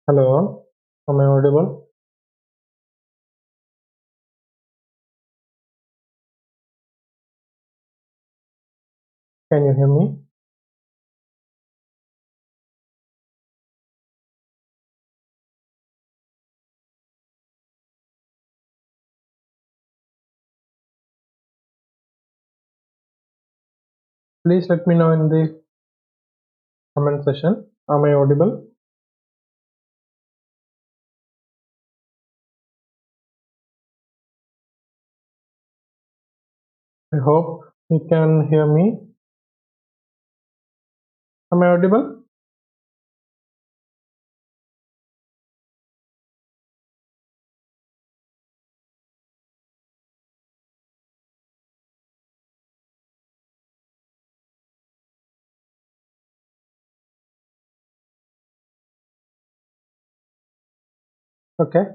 Hello, am I audible? Can you hear me? Please let me know in the comment section. Am I audible? I hope you can hear me. Am I audible? Okay.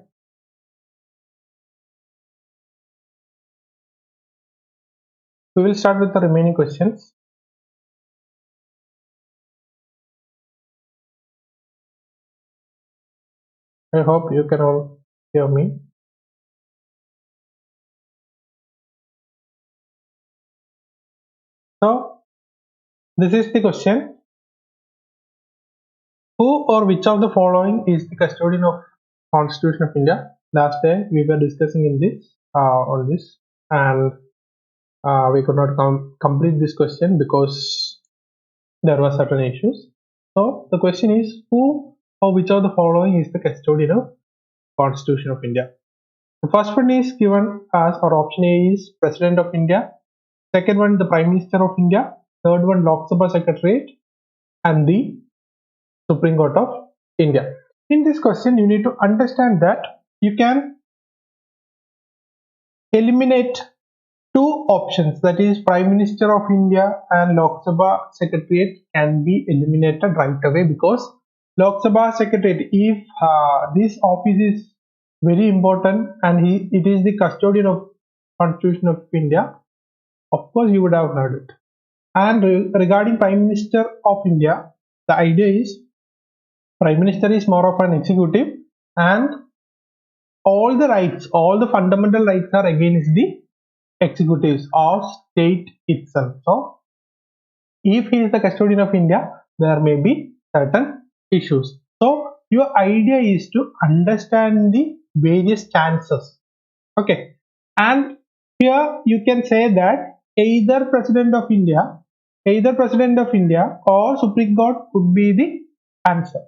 We will start with the remaining questions. I hope you can all hear me. So, this is the question. Who or which of the following is the custodian of Constitution of India? Last day we were discussing in this on this, and we could not complete this question because there were certain issues. So the question is, who or which of the following is the custodian of Constitution of India? The first one is given as, or option A is President of India. Second one, the Prime Minister of India. Third one, Lok Sabha Secretariat, and the Supreme Court of India. In this question, you need to understand that you can eliminate two options, that is Prime Minister of India and Lok Sabha Secretariat can be eliminated right away, because Lok Sabha Secretariat, if this office is very important and it is the custodian of Constitution of India, of course you would have heard it. And regarding Prime Minister of India, the idea is Prime Minister is more of an executive, and all the rights, all the fundamental rights are against the executives of state itself. So if he is the custodian of India, there may be certain issues. So your idea is to understand the various chances. Okay, and here you can say that either President of India or Supreme Court could be the answer.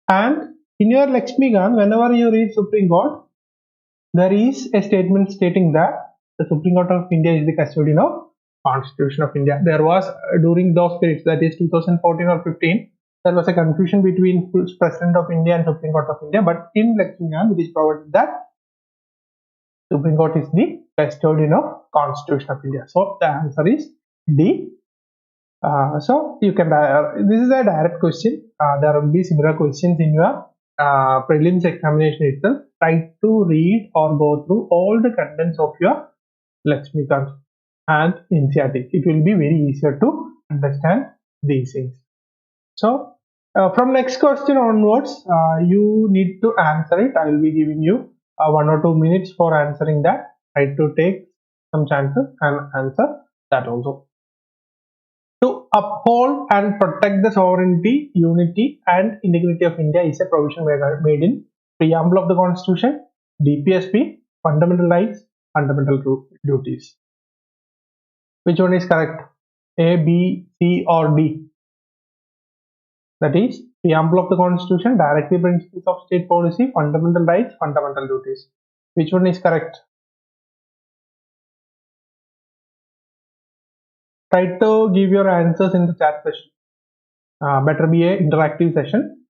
And in your Lakshmikant, whenever you read Supreme Court, there is a statement stating that the Supreme Court of India is the custodian of Constitution of India. There was during those periods, that is 2014 or 15, there was a confusion between President of India and Supreme Court of India. But in Lakshmikant, it is provided that Supreme Court is the custodian of Constitution of India. So the answer is D. So you can, this is a direct question. There will be similar questions in your prelims examination itself. Try to read or go through all the contents of your Lakshmikant and NCERT. It will be very easier to understand these things. So from next question onwards, you need to answer it. I will be giving you 1 or 2 minutes for answering that. Try to take some chances and answer that also. To uphold and protect the sovereignty, unity and integrity of India is a provision made in preamble of the Constitution, DPSP, fundamental rights, fundamental duties. Which one is correct? A, B, C or D? That is preamble of the Constitution, directive principles of state policy, fundamental rights, fundamental duties. Which one is correct? Try to give your answers in the chat session. Better be an interactive session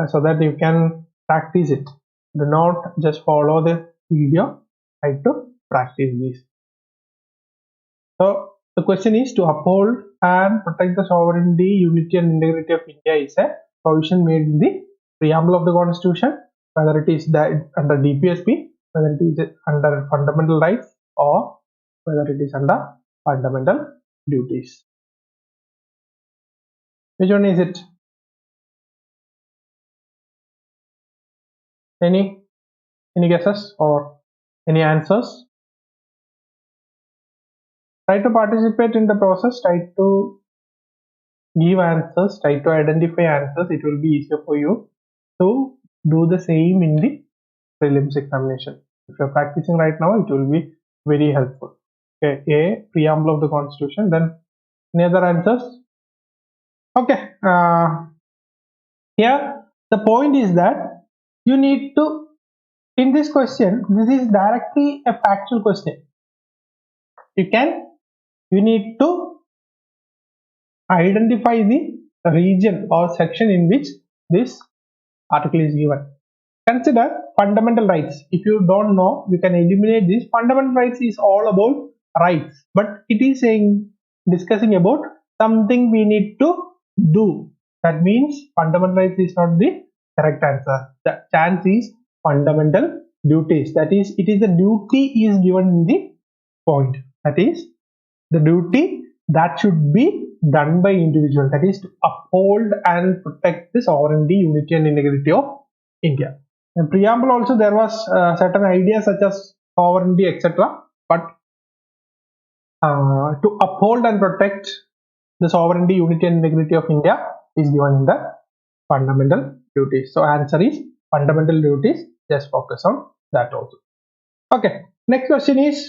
so that you can practice it. Do not just follow the video. Try to practice this. So the question is, to uphold and protect the sovereignty, unity and integrity of India is a provision made in the preamble of the Constitution, whether it is under DPSP, whether it is under fundamental rights, or whether it is under fundamental duties. Which one is it? Any guesses or any answers? Try to participate in the process, try to give answers, try to identify answers. It will be easier for you to do the same in the prelims examination. If you're practicing right now, it will be very helpful. Okay, A, preamble of the constitution, then any other answers? Okay, here the point is that you need to, in this question, this is directly a factual question. You need to identify the region or section in which this article is given. Consider fundamental rights. If you don't know, you can eliminate this. Fundamental rights is all about rights, but it is discussing about something we need to do. That means fundamental rights is not the correct answer. The chance is fundamental duties. That is, it is the duty is given in the point. That is the duty that should be done by individual. That is to uphold and protect the sovereignty, unity and integrity of India. In preamble also there was certain ideas such as sovereignty, etc. But to uphold and protect the sovereignty, unity and integrity of India is given in the fundamental duties. So answer is fundamental duties. Just focus on that also. Okay. Next question is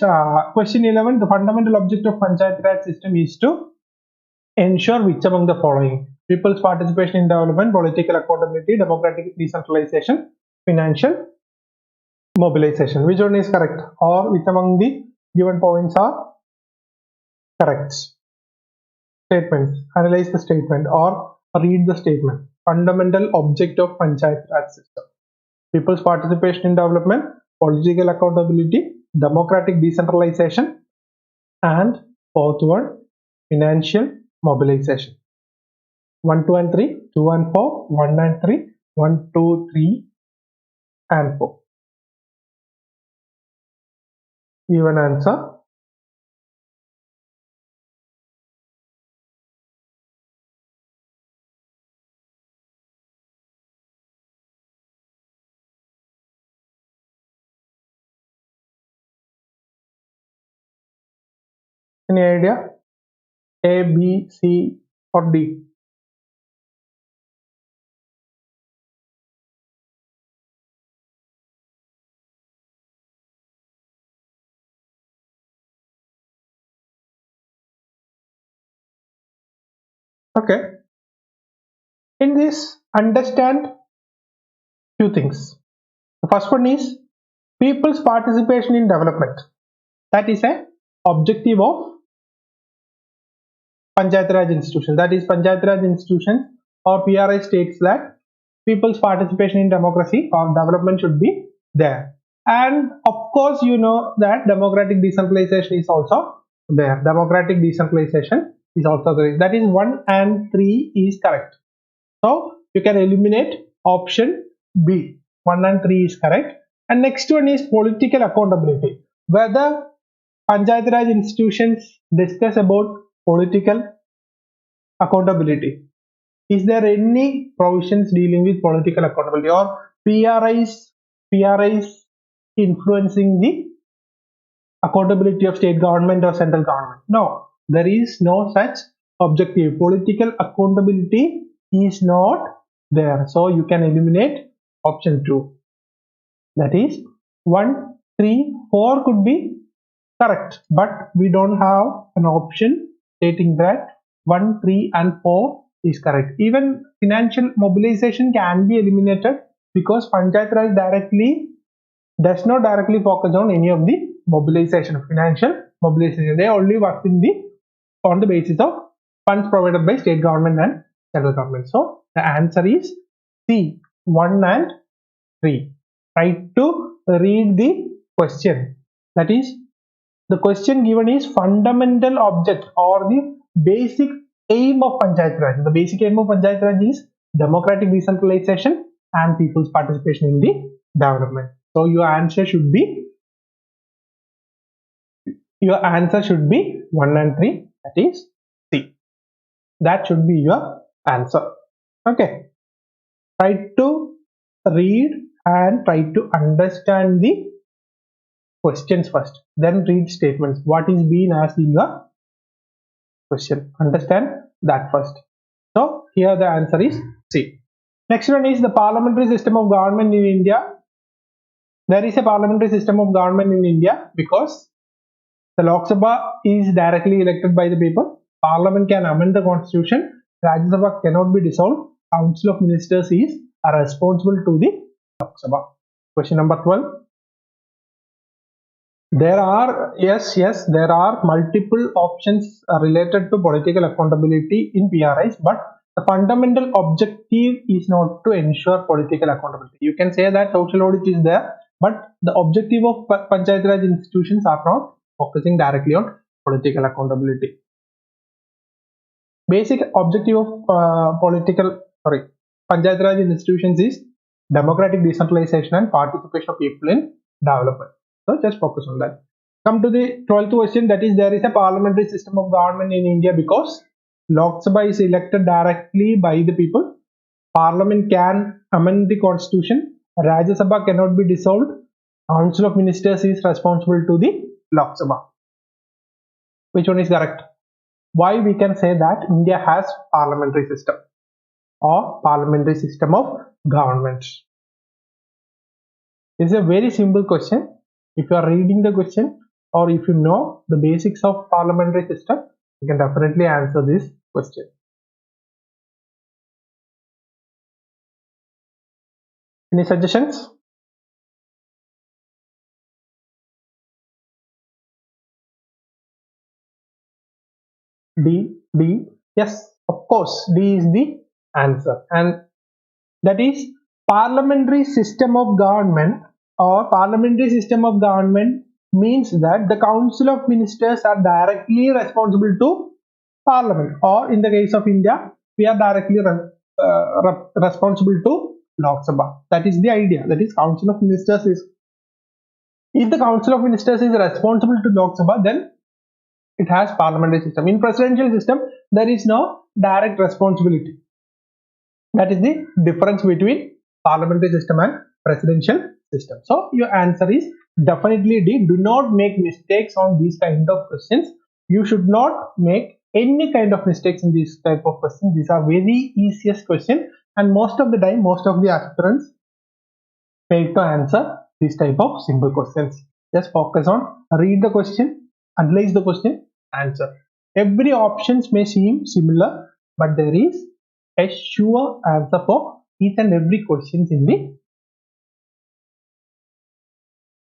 question 11. The fundamental object of Panchayat Raj system is to ensure which among the following? People's participation in development, political accountability, democratic decentralization, financial mobilization. Which one is correct? Or which among the given points are correct? Statements. Analyze the statement or read the statement. Fundamental object of Panchayat Raj system. People's participation in development, political accountability, democratic decentralization, and fourth one, financial mobilization. 1, 2 and 3, 2 and 4, 1 and 3, 1, 2, 3 and 4. Given answer. Any idea? A, B, C or D? Okay. In this, understand few things. The first one is people's participation in development. That is a objective of Panchayat Raj institution. That is, Panchayat Raj institution or PRI states that people's participation in democracy or development should be there. And of course, you know that democratic decentralization is also there. Democratic decentralization is also there. That is 1 and 3 is correct. So you can eliminate option B. 1 and 3 is correct. And next one is political accountability. Whether Panchayat Raj institutions discuss about political accountability. Is there any provisions dealing with political accountability or PRIs influencing the accountability of state government or central government? No, there is no such objective. Political accountability is not there. So you can eliminate option 2. That is 1, 3, 4 could be correct, but we don't have an option stating that 1, 3 and 4 is correct. Even financial mobilization can be eliminated because Panchayat Raj does not directly focus on any of the mobilization, financial mobilization. They only work on the basis of funds provided by state government and central government. So the answer is C, 1 and 3. Try to read the question. That is, the question given is fundamental object or the basic aim of Panchayat Raj. The basic aim of Panchayat Raj is democratic decentralization and people's participation in the development. So your answer should be 1 and 3. That is C. That should be your answer. Okay. Try to read and try to understand the questions first, then read statements. What is being asked in the question? Understand that first. So here the answer is C. Next one is the parliamentary system of government in India. There is a parliamentary system of government in India because the Lok Sabha is directly elected by the people. Parliament can amend the constitution. Rajya Sabha cannot be dissolved. Council of Ministers is responsible to the Lok Sabha. Question number 12. There are multiple options related to political accountability in PRIs, but the fundamental objective is not to ensure political accountability. You can say that social audit is there, but the objective of Panchayat Raj institutions are not focusing directly on political accountability. Basic objective of Panchayat Raj institutions is democratic decentralization and participation of people in development. So just focus on that. Come to the 12th question, that is, there is a parliamentary system of government in India because Lok Sabha is elected directly by the people. Parliament can amend the constitution. Rajya Sabha cannot be dissolved. Council of Ministers is responsible to the Lok Sabha. Which one is correct? Why we can say that India has parliamentary system or parliamentary system of government? This is a very simple question. If you are reading the question or if you know the basics of parliamentary system, you can definitely answer this question. Any suggestions? D. Yes, of course, D is the answer, and that is parliamentary system of government. Or parliamentary system of government means that the Council of Ministers are directly responsible to Parliament, or in the case of India, we are directly responsible to Lok Sabha. That is the idea. That is, Council of Ministers is, if the Council of Ministers is responsible to Lok Sabha, then it has parliamentary system. In presidential system, there is no direct responsibility. That is the difference between parliamentary system and presidential system. So your answer is definitely D. Do not make mistakes on these kind of questions. You should not make any kind of mistakes in this type of questions. These are very easiest questions, and most of the time, most of the aspirants fail to answer this type of simple questions. Just focus on read the question, analyze the question, answer. Every options may seem similar, but there is a sure answer for each and every questions in the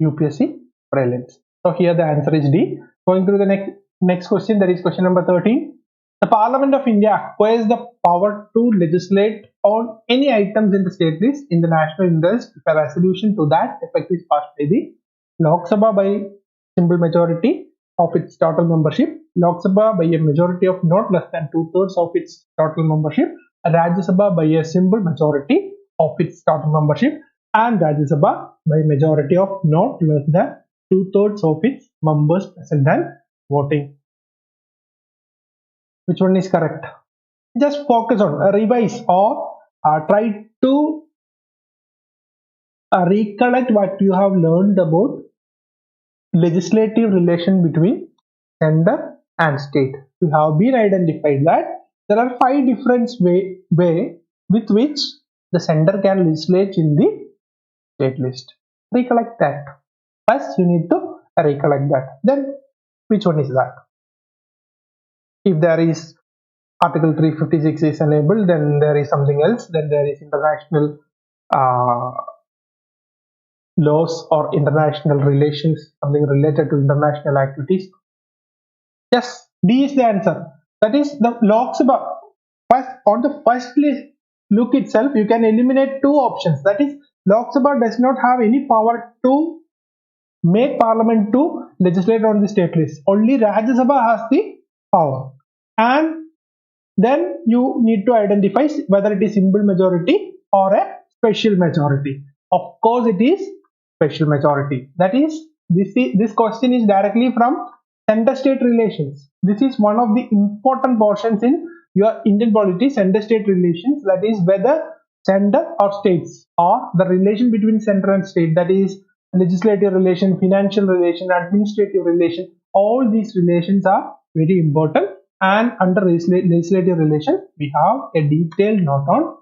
UPSC Prelims. So here the answer is D. Going through the next question, that is question number 13. The Parliament of India acquires the power to legislate on any items in the state list in the national interest if a resolution to that effect is passed by the Lok Sabha by simple majority of its total membership, Lok Sabha by a majority of not less than 2/3 of its total membership, Rajya Sabha by a simple majority of its total membership, and Rajya Sabha by majority of not less than 2/3 of its members present and voting. Which one is correct? Just focus on revise or try to recollect what you have learned about legislative relation between center and state. We have been identified that there are 5 different way with which the center can legislate in the state list. Recollect that. First, you need to recollect that. Then, which one is that? If there is Article 356 is enabled, then there is something else. Then there is international laws or international relations, something related to international activities. Yes, D is the answer. That is the Lok Sabha. First, on the first look itself, you can eliminate 2 options. That is, Lok Sabha does not have any power to make Parliament to legislate on the state list. Only Rajya Sabha has the power. And then you need to identify whether it is simple majority or a special majority. Of course, it is special majority. That is, this question is directly from center-state relations. This is one of the important portions in your Indian polity, center-state relations. That is, whether center or states, or the relation between center and state, that is legislative relation, financial relation, administrative relation. All these relations are very important, and under legislative relation we have a detailed note on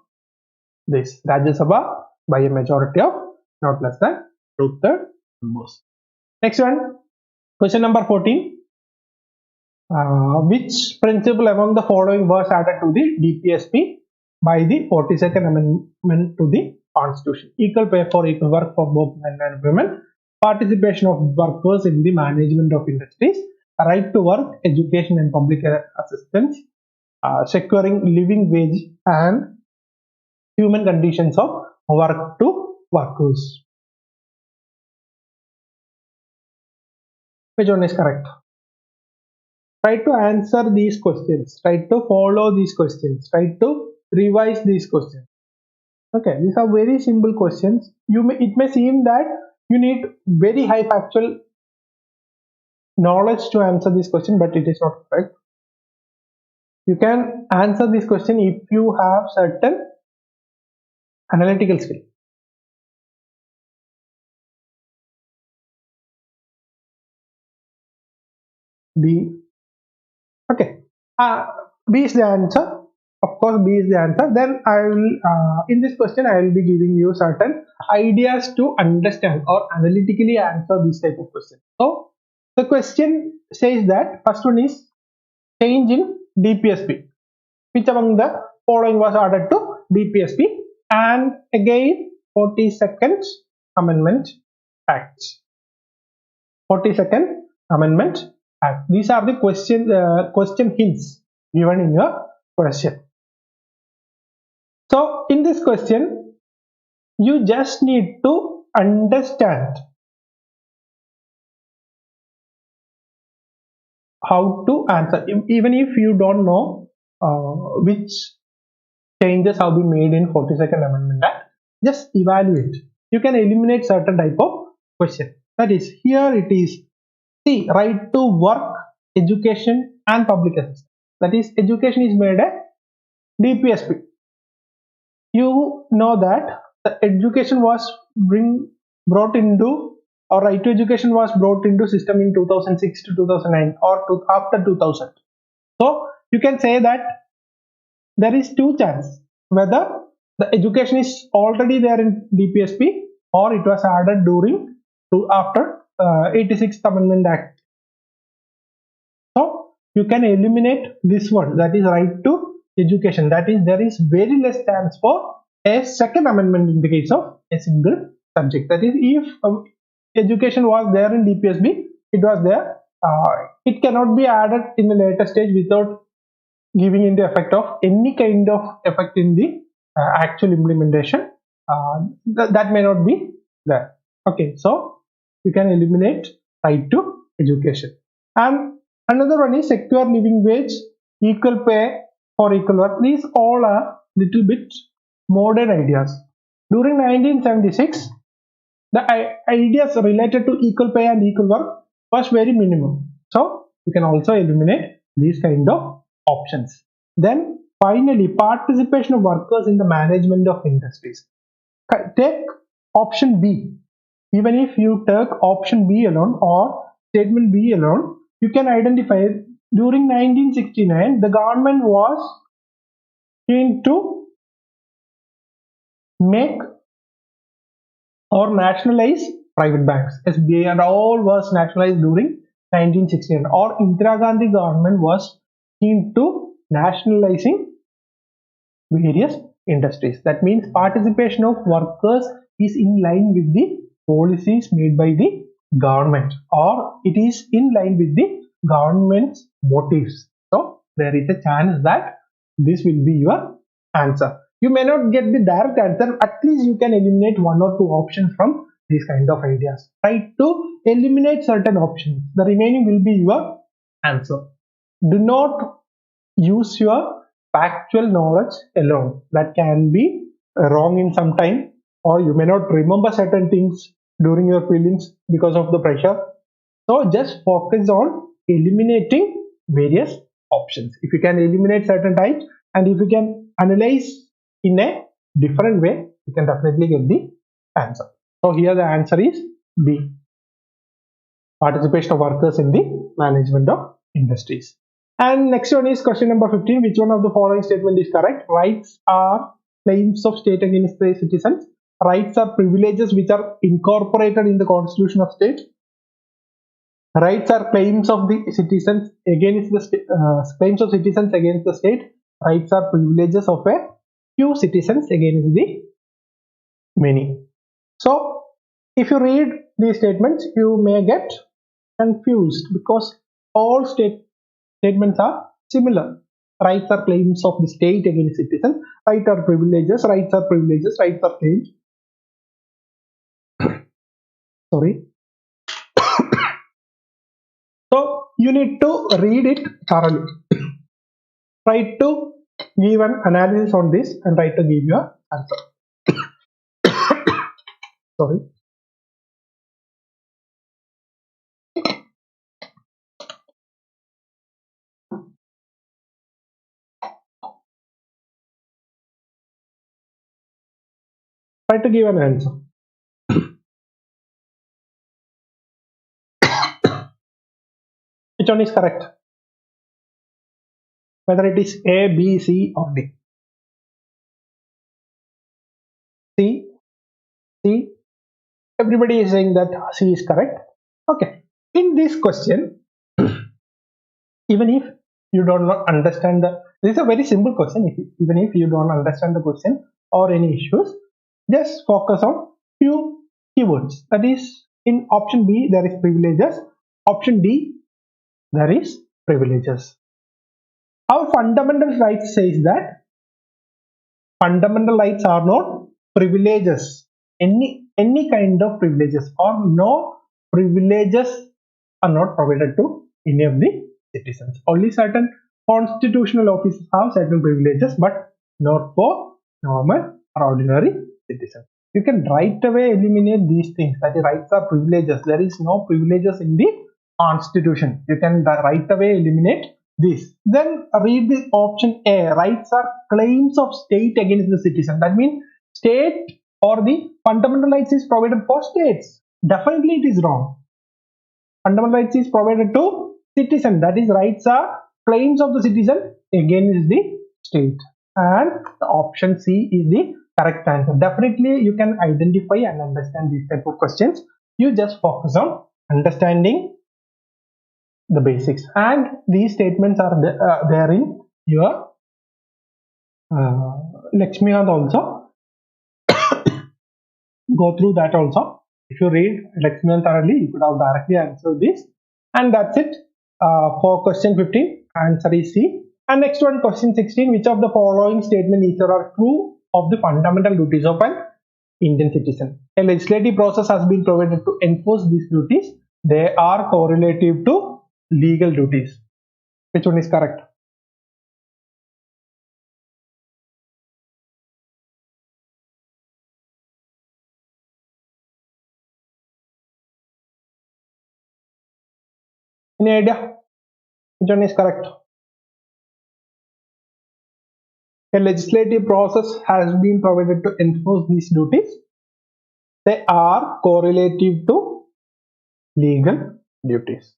this. Rajya Sabha by a majority of not less than 2/3 members. Next one, question number 14. Which principle among the following was added to the DPSP by the 42nd Amendment to the Constitution? Equal pay for equal work for both men and women, participation of workers in the management of industries, right to work, education and public assistance, securing living wage and human conditions of work to workers. Which one is correct? Try to answer these questions, try to follow these questions, try to revise these questions. Okay, these are very simple questions. It may seem that you need very high factual knowledge to answer this question, but it is not correct. You can answer this question if you have certain analytical skill. B. Okay. B is the answer. Of course, B is the answer. Then I will, in this question, I will be giving you certain ideas to understand or analytically answer this type of question. So, the question says that first one is change in DPSP. Which among the following was added to DPSP? And again, 42nd Amendment Act. 42nd Amendment Act. These are the question hints given in your question. So in this question, you just need to understand how to answer. Even if you don't know which changes have been made in 42nd Amendment Act, just evaluate. You can eliminate certain type of question. That is, here it is, see, right to work, education and public assistance. That is, education is made a DPSP. You know that the education was brought into, or right to education was brought into system in 2006 to 2009 or after 2000. So you can say that there is two chances whether the education is already there in DPSP or it was added during after 86th Amendment Act. So you can eliminate this one, that is right to education. That is, there is very less chance for a second amendment in the case of a single subject. That is, if education was there in DPSP, it was there. It cannot be added in the later stage without giving in the effect of any kind of effect in the actual implementation. That may not be there. Okay, so you can eliminate right to education. And another one is secure living wage, equal pay for equal work. These all are little bit modern ideas. During 1976, the ideas related to equal pay and equal work was very minimum. So you can also eliminate these kind of options. Then finally, participation of workers in the management of industries. Take option B. Even if you take option B alone or statement B alone, you can identify during 1969 the government was keen to make or nationalize private banks. SBI and all was nationalized during 1969, or Indira Gandhi government was keen to nationalizing various industries. That means participation of workers is in line with the policies made by the government, or it is in line with the government's motives. So there is a chance that this will be your answer. You may not get the direct answer, at least you can eliminate one or two options from these kind of ideas. Try to eliminate certain options. The remaining will be your answer. Do not use your factual knowledge alone. That can be wrong in some time, or you may not remember certain things during your prelims because of the pressure. So just focus on eliminating various options. If you can eliminate certain types, and if you can analyze in a different way, you can definitely get the answer. So here the answer is B. Participation of workers in the management of industries. And next one is question number 15. Which one of the following statement is correct? Rights are claims of state against the citizens. Rights are privileges which are incorporated in the constitution of state. Rights are claims of the citizens against the claims of citizens against the state. Rights are privileges of a few citizens against the many. So if you read these statements, you may get confused because all statements are similar. Rights are claims of the state against citizens. Rights are privileges. Rights are privileges. Rights are claims. Sorry. So you need to read it thoroughly. Try to give an analysis on this and try to give your answer. Sorry. Try to give an answer. Which one is correct? Whether it is A, B, C or D. C. C. Everybody is saying that C is correct. Okay. In this question, even if you do not understand this is a very simple question. Even if you don't understand the question or any issues, just focus on few keywords. That is, in option B there is privileges. Option D there is privileges. Our fundamental rights says that fundamental rights are not privileges. Any kind of privileges or no privileges are not provided to any of the citizens. Only certain constitutional officers have certain privileges, but not for normal or ordinary citizens. You can right away eliminate these things. That is, rights are privileges. There is no privileges in the constitution. You can right away eliminate this. Then read the option A. Rights are claims of state against the citizen. That means state or the fundamental rights is provided for states. Definitely it is wrong. Fundamental rights is provided to citizen. That is, rights are claims of the citizen against the state. And the option C is the correct answer. Definitely you can identify and understand these type of questions. You just focus on understanding the basics, and these statements are there in your Lakshmikant also. Go through that also. If you read Lakshmikant thoroughly, you could have directly answered this. And that's it for question 15. Answer is C. And next one, question 16. Which of the following statement is are true of the fundamental duties of an Indian citizen? A legislative process has been provided to enforce these duties. They are correlative to legal duties. Which one is correct? Any idea? Which one is correct? A legislative process has been provided to enforce these duties. They are correlative to legal duties.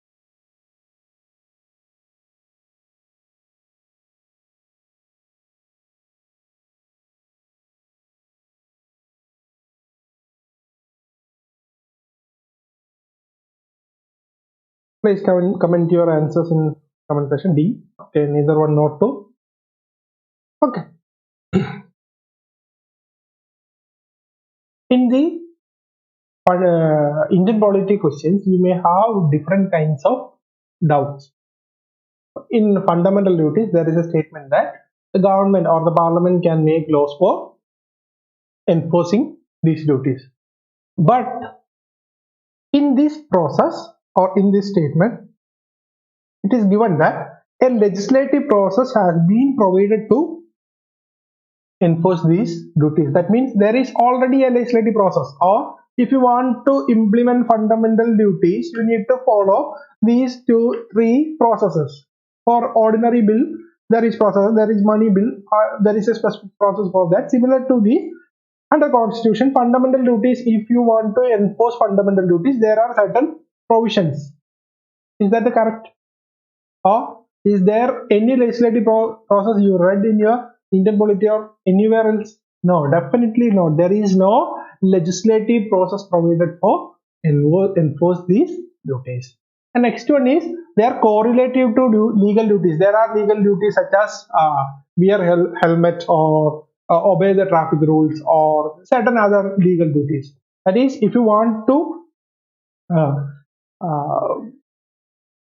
Please comment your answers in comment section. D. Okay, neither one, not two. Okay. In the Indian polity questions, you may have different kinds of doubts. In fundamental duties, there is a statement that the government or the parliament can make laws for enforcing these duties. But in this process or in this statement, it is given that a legislative process has been provided to enforce these duties. That means there is already a legislative process, or if you want to implement fundamental duties, you need to follow these 2-3 processes. For ordinary bill, there is process, there is money bill, there is a specific process for that. Similar to the under constitution, fundamental duties, if you want to enforce fundamental duties, there are certain provisions. Is that the correct? Or is there any legislative process you read in your Indian polity or anywhere else? No, definitely not. There is no legislative process provided for enforce these duties. The next one is they are correlative to legal duties. There are legal duties such as wear helmet or obey the traffic rules or certain other legal duties. That is, if you want to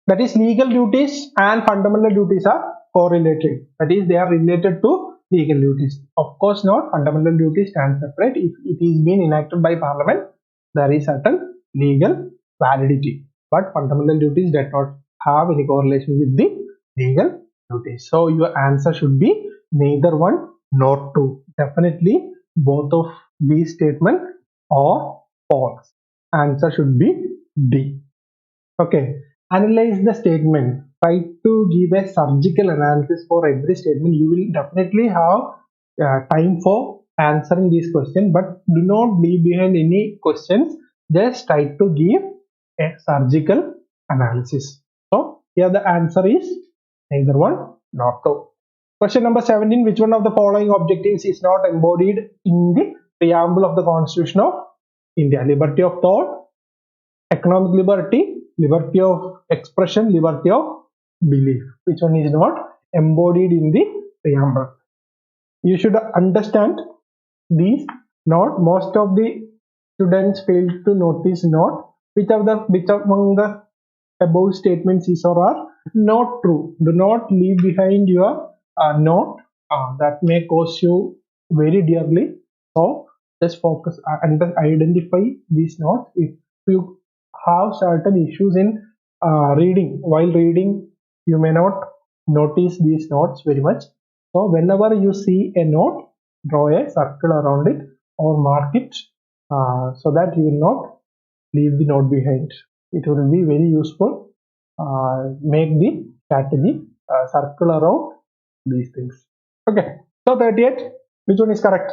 that is, legal duties and fundamental duties are correlative. That is, they are related to legal duties. Of course not, fundamental duties stand separate. If it is being enacted by Parliament, there is certain legal validity. But fundamental duties do not have any correlation with the legal duties. So your answer should be neither one nor two. Definitely both of these statements are false. Answer should be D. Okay. Analyze the statement. Try to give a surgical analysis for every statement. You will definitely have time for answering these questions, but do not leave behind any questions. Just try to give a surgical analysis. So here the answer is neither one nor two. Question number 17. Which one of the following objectives is not embodied in the preamble of the Constitution of India? Liberty of thought, economic liberty, liberty of expression, liberty of belief. Which one is not embodied in the preamble? You should understand these. Not most of the students fail to notice not which among the above statements is or are not true. Do not leave behind your note. That may cost you very dearly. So just focus and identify these notes. If you have certain issues in reading, while reading you may not notice these notes very much. So whenever you see a note, draw a circle around it or mark it so that you will not leave the note behind. It will be very useful. Make the strategy circle around these things. Okay, so 38, which one is correct?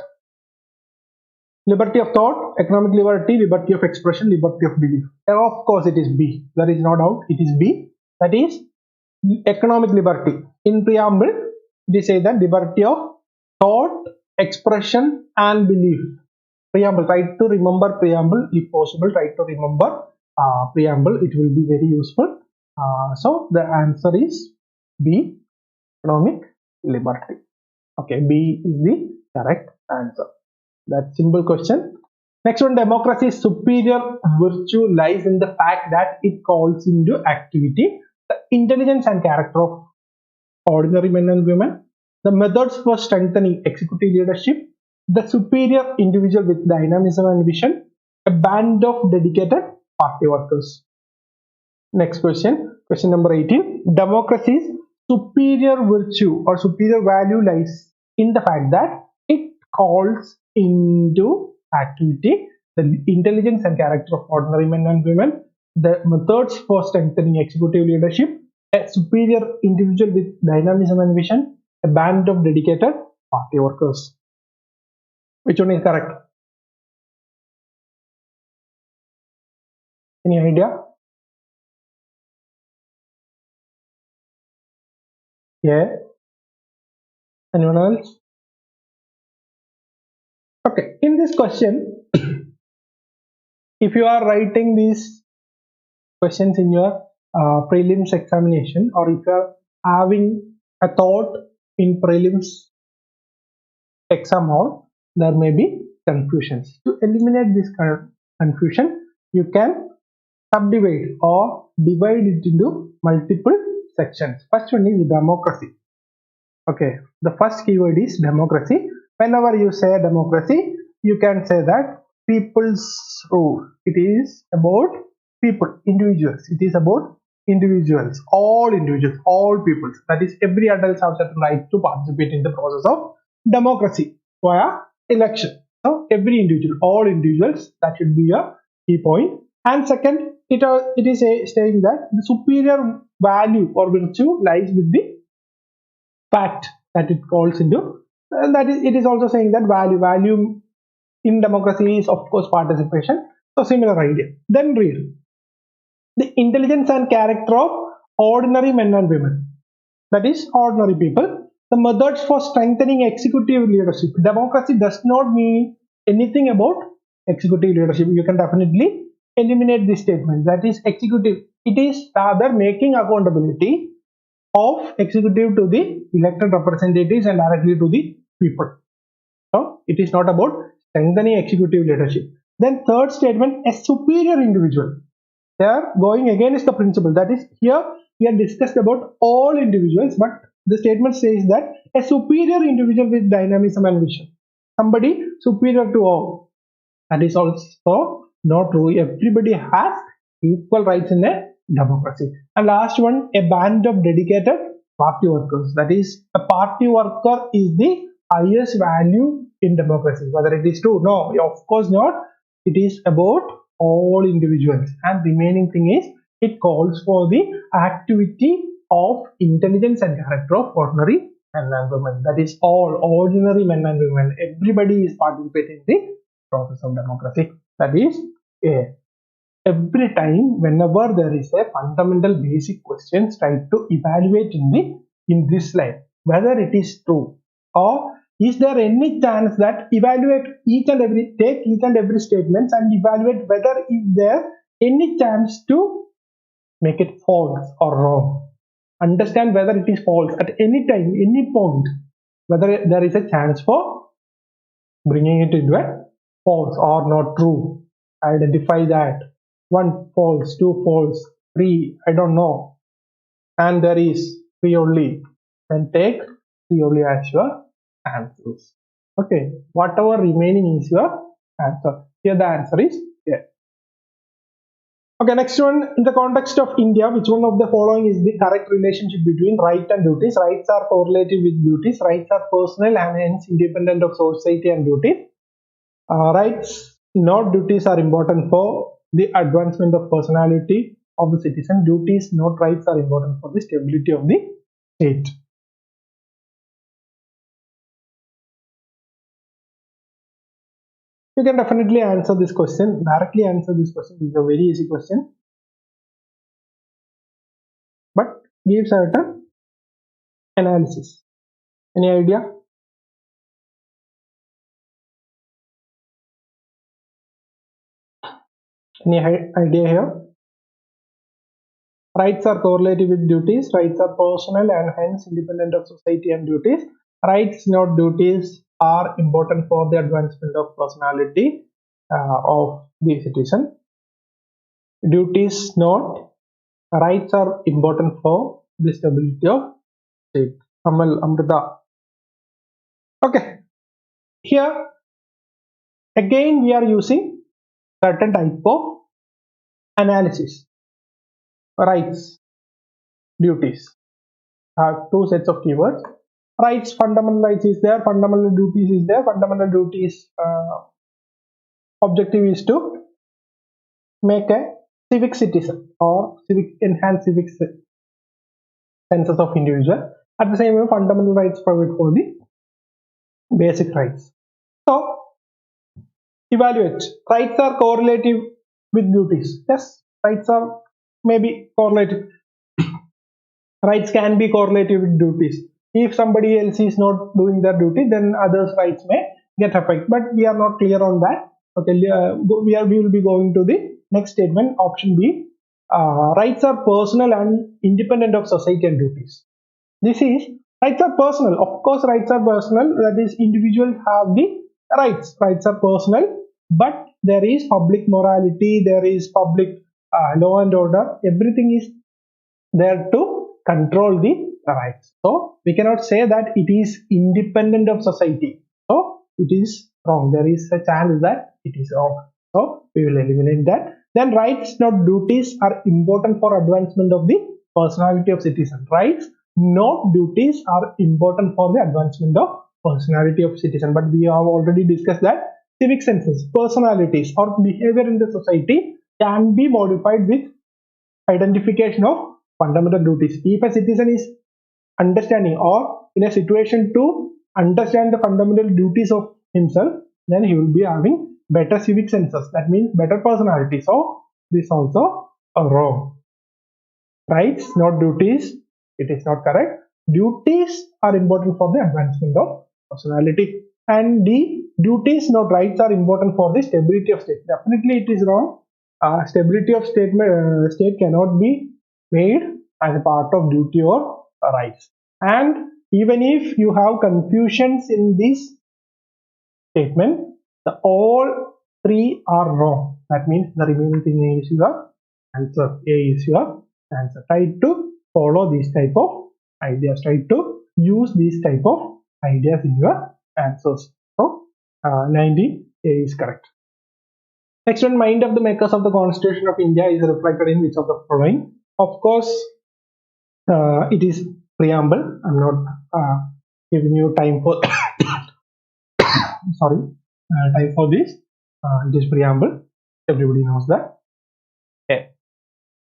Liberty of thought, economic liberty, liberty of expression, liberty of belief. Of course it is B. There is no doubt, it is B. That is economic liberty. In preamble, they say that liberty of thought, expression and belief. Preamble, try to remember preamble if possible. Try to remember preamble. It will be very useful. So the answer is B, economic liberty. Okay, B is the correct answer. That simple question. Next one, democracy's superior virtue lies in the fact that it calls into activity the intelligence and character of ordinary men and women, the methods for strengthening executive leadership, the superior individual with dynamism and vision, a band of dedicated party workers. Next question, question number 18. Democracy's superior virtue or superior value lies in the fact that it calls into activity the intelligence and character of ordinary men and women, the methods for strengthening executive leadership, a superior individual with dynamism and vision, a band of dedicated party workers. Which one is correct? Any idea? Yeah. Anyone else? Okay, in this question, if you are writing these questions in your prelims examination, or if you are having a thought in prelims exam hall, there may be confusions. To eliminate this kind of confusion, you can subdivide or divide it into multiple sections. First one is democracy. Okay, the first keyword is democracy. Whenever you say democracy, you can say that people's rule. It is about people, individuals. It is about individuals, all people. That is, every adult has the right to participate in the process of democracy via election. So every individual, all individuals, that should be a key point. And second, it is saying that the superior value or virtue lies with the fact that it calls into. That is, it is also saying that value in democracy is of course participation. So similar idea. Then read the intelligence and character of ordinary men and women. That is ordinary people. The methods for strengthening executive leadership. Democracy does not mean anything about executive leadership. You can definitely eliminate this statement. That is executive. It is rather making accountability of executive to the elected representatives and directly to the people. So it is not about strengthening executive leadership. Then third statement, a superior individual. They are going against the principle. That is, here we have discussed about all individuals, but the statement says that a superior individual with dynamism and vision. Somebody superior to all. That is also not true. Everybody has equal rights in a democracy. And last one, a band of dedicated party workers. That is, a party worker is the highest value in democracy. Whether it is true? No, of course not. It is about all individuals. And remaining thing is, it calls for the activity of intelligence and character of ordinary men and women. That is all ordinary men and women. Everybody is participating in the process of democracy. That is every time whenever there is a fundamental basic question, try to evaluate in this slide whether it is true, or is there any chance that evaluate take each and every statements and evaluate whether is there any chance to make it false or wrong. Understand whether it is false at any time, any point, whether there is a chance for bringing it into a false or not true. Identify that. 1 false, 2 false, 3 I don't know, and there is 3 only. Then take 3 only as your answers. Okay, whatever remaining is your answer. Here the answer is here. Okay, next one, in the context of India, which one of the following is the correct relationship between right and duties? Rights are correlative with duties. Rights are personal and hence independent of society and duties. Rights, not duties, are important for the advancement of personality of the citizen. Duties, not rights, are important for the stability of the state. You can definitely answer this question, directly answer this question. This is a very easy question, but give certain analysis. Any idea? Any idea here? Rights are correlative with duties. Rights are personal and hence independent of society and duties. Rights, not duties, are important for the advancement of personality of the citizen. Duties, not. Rights are important for the stability of state. Amal, Amrita. Okay. Here, again, we are using certain type of analysis. Rights, duties. Two sets of keywords. Rights, fundamental rights is there, fundamental duties is there. Fundamental duties objective is to make a civic citizen or enhance civic senses of individual. At the same time, fundamental rights provide for the basic rights. So evaluate. Rights are correlative with duties. Yes, rights are maybe correlative. Rights can be correlative with duties. If somebody else is not doing their duty, then others' rights may get affected. But we are not clear on that. Okay, we will be going to the next statement, option B. Rights are personal and independent of society and duties. This is, rights are personal. Of course, rights are personal. That is, individuals have the rights. Rights are personal, but there is public morality. There is public law and order. Everything is there to control the rights. So we cannot say that it is independent of society. So it is wrong. There is a chance that it is wrong. So we will eliminate that. Then rights, not duties, are important for advancement of the personality of citizen. Rights, not duties, are important for the advancement of personality of citizen. But we have already discussed that civic senses, personalities, or behavior in the society can be modified with identification of fundamental duties. If a citizen is understanding or in a situation to understand the fundamental duties of himself, then he will be having better civic senses. That means better personality. So this also wrong. Rights, not duties. It is not correct. Duties are important for the advancement of personality, and the duties, not rights, are important for the stability of state. Definitely, it is wrong. Stability of state cannot be made as a part of duty or rights. And even if you have confusions in this statement, all three are wrong. That means the remaining thing is your answer. A is your answer. Try to follow these type of ideas. Try to use these type of ideas in your answers. So 90 A is correct. Next one, mind of the makers of the Constitution of India is reflected in which of the following? Of course, it is preamble. I'm not giving you time for time for this. It is preamble. Everybody knows that. Okay.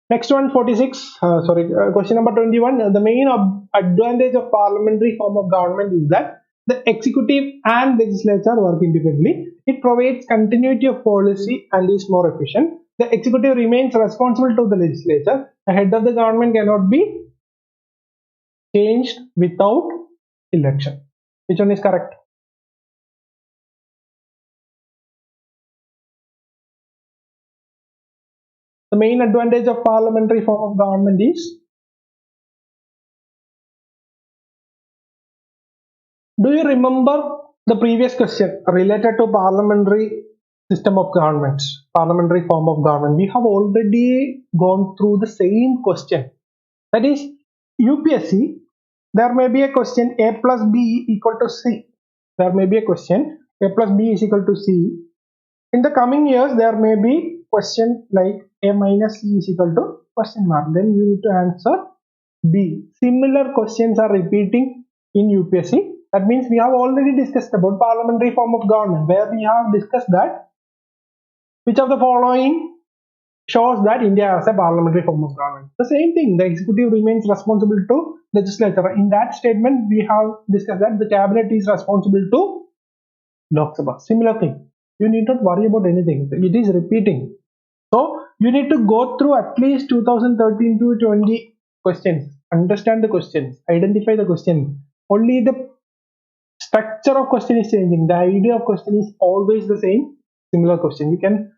Next one, 46. Question number 21. The main advantage of parliamentary form of government is that the executive and legislature work independently. It provides continuity of policy and is more efficient. The executive remains responsible to the legislature. The head of the government cannot be changed without election. Which one is correct? The main advantage of parliamentary form of government is, do you remember the previous question related to parliamentary system of government, parliamentary form of government? We have already gone through the same question. That is, UPSC, there may be a question A plus B equal to C. There may be a question A plus B is equal to C. In the coming years, there may be question like A minus C is equal to question mark. Then you need to answer B. Similar questions are repeating in UPSC. That means we have already discussed about parliamentary form of government, where we have discussed that which of the following shows that India has a parliamentary form of government. The same thing, the executive remains responsible to legislature. In that statement, we have discussed that the cabinet is responsible to Lok Sabha. Similar thing. You need not worry about anything. It is repeating. So you need to go through at least 2013 to 20 questions. Understand the questions. Identify the question. Only the structure of question is changing. The idea of question is always the same. Similar question. You can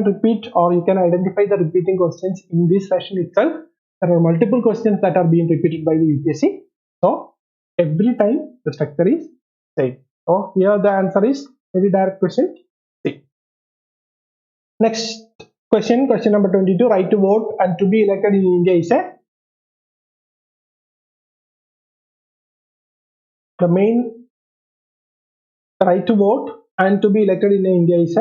repeat, or you can identify the repeating questions in this session itself. There are multiple questions that are being repeated by the UPSC. So every time the structure is same. So here the answer is very direct question C. Next question number 22. Right to vote and to be elected in India is the main right to vote and to be elected in India is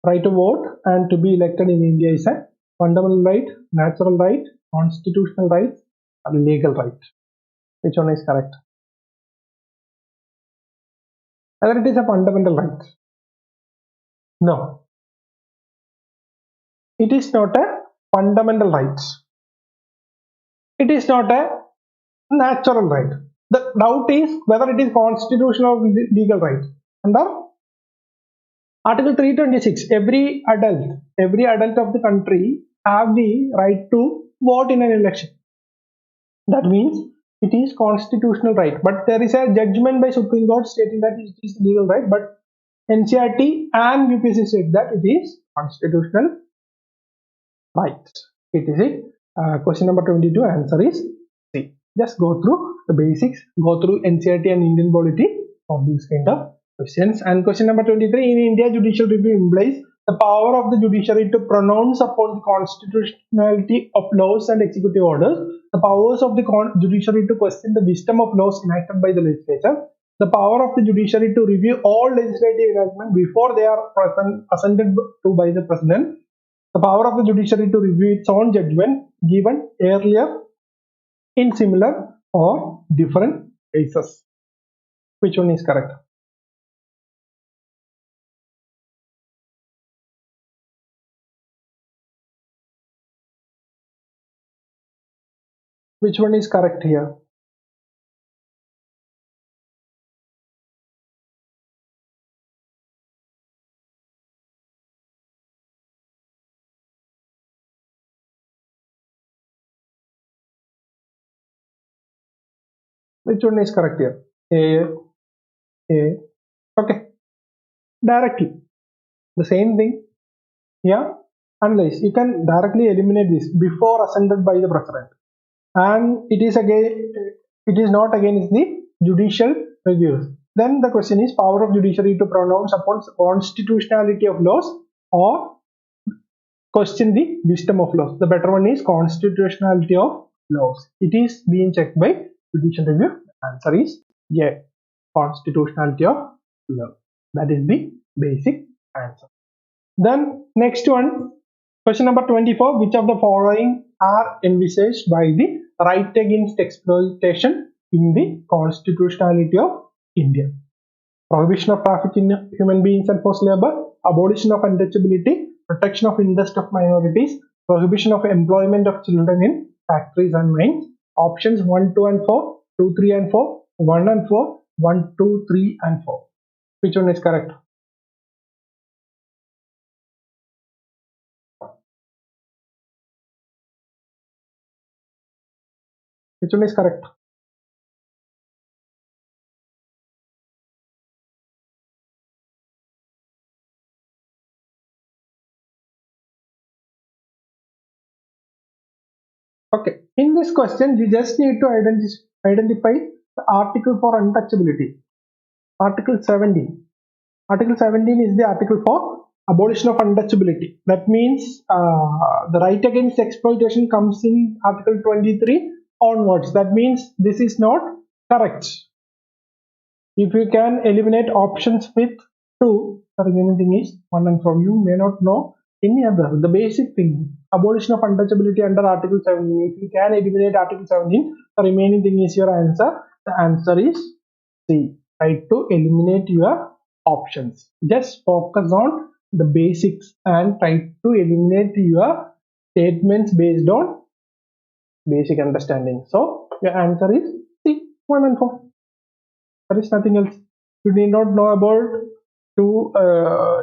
right to vote and to be elected in India is a fundamental right, natural right, constitutional right, and legal right. Which one is correct? Whether it is a fundamental right? No. It is not a fundamental right. It is not a natural right. The doubt is whether it is constitutional or legal right. Under Article 326, every adult of the country have the right to vote in an election. That means it is constitutional right. But there is a judgment by Supreme Court stating that it is legal right. But NCRT and UPSC state that it is constitutional right. It is it. Question number 22, answer is C. Just go through the basics, go through NCRT and Indian Polity for these kind of questions. And question number 23, in India, judicial review implies the power of the judiciary to pronounce upon the constitutionality of laws and executive orders, the powers of the judiciary to question the wisdom of laws enacted by the legislature, the power of the judiciary to review all legislative enactments before they are presented to by the president, the power of the judiciary to review its own judgment given earlier in similar or different cases. Which one is correct? Which one is correct here? Which one is correct here? A. Okay. Directly. The same thing. Yeah. Unless you can directly eliminate this before ascended by the president. And it is not against the judicial reviews. Then the question is power of judiciary to pronounce upon constitutionality of laws or question the wisdom of laws. The better one is constitutionality of laws. It is being checked by judicial review. The answer is yeah, constitutionality of law. That is the basic answer. Then next one, question number 24. Which of the following are envisaged by the right against exploitation in the constitutionality of India? Prohibition of trafficking in human beings and forced labor, abolition of untouchability, protection of interest of minorities, prohibition of employment of children in factories and mines. Options 1, 2 and 4, 2, 3 and 4, 1 and 4, 1, 2, 3 and 4. Which one is correct? Which one is correct? Okay, in this question, you just need to identify the article for untouchability. Article 17. Article 17 is the article for abolition of untouchability. That means the right against exploitation comes in Article 23 onwards. That means this is not correct. If you can eliminate options with 2, the remaining thing is 1 and 4. You may not know any other. The basic thing, abolition of untouchability under Article 17. If you can eliminate Article 17, the remaining thing is your answer. The answer is C. Try to eliminate your options. Just focus on the basics and try to eliminate your statements based on basic understanding. So your answer is C, 1 and 4. There is nothing else. You need not know about